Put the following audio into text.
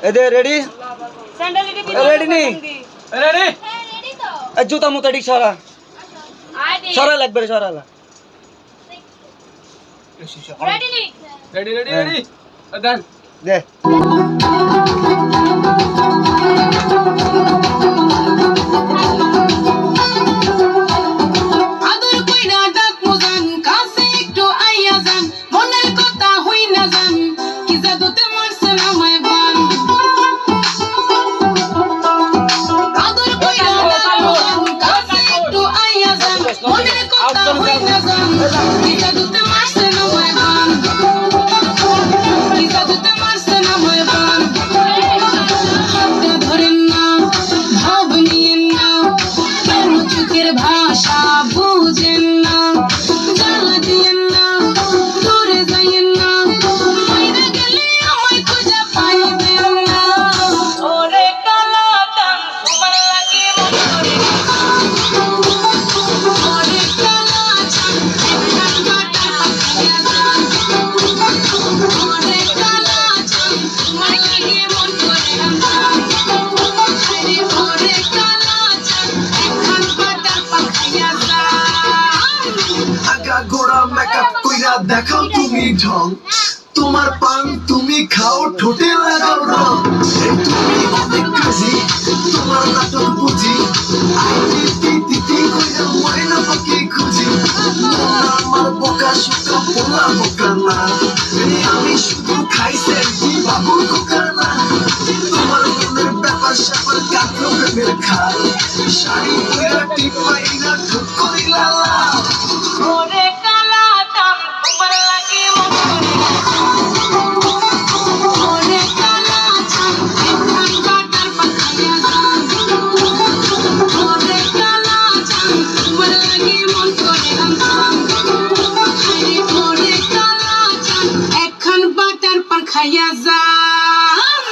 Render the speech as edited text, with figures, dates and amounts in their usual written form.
এদে ready sandal ED ready নি ready ready তো এই জুতা মুতা ঠিক সরা আয় দে সরা লাগবে রে সরালা রেডি নি রেডি রেডি রেডি ডান দে আদর কইরা ডাক মোজান কাছে একটু আইয়া যান মনের কথা হই না যান কি জাদুতে মারছেন আমায় বান আদর কইরা ডাক মোজান কাছে একটু আইয়া যান মনের কথা হই না যান কি জাদুতে মারছেন আমায় বান কি জাদুতে মারছেন আমায় বান হাতটা ধরেন না ভাব নিয়েন না কেন চোখের ভাষা বুঝেন না জ্বালা দিয়েন না দূরে যাইয়েন না বাইরে গেলে আমায় খুঁজে পাইবেন না ওরে কালা টান তোমার লাগে ওরে কালা টান একটা কাটা খাইয়া যান ওরে কালা টান তোমার লাগে মন করে আনতাম আরে ওরে কালা টান এখন কাটা পাখাইয়া যান আগা গোড়া মেকআপ কইরা দেখাও তুমি ঢং তোমার পান তুমি খাও ঠোঁটে লাগাও রং এই তুমি অনেক কাজী তোমার নাটক বুঝি আইটি তিতি কইরা ময়না পাখি খুঁজি মন আমার বোকা শোকা পোলা বোকা না আমি শুধু খাইছে কি বাবু কোকা না তোমার মনের ব্যাপার স্যাপার কাটলো প্রেমের খাল শাড়ি পইরা টিপাইরা ঠুক করিলা লাল ওরে কালা টান তোমার লাগে মন করে ওরে কালা টান এখন কাটার পাখাইয়া যান ওরে কালা টান তোমার লাগে মন করে আনতাম আরে ওরে কালা টান এখন বাটার পাখাইয়া যান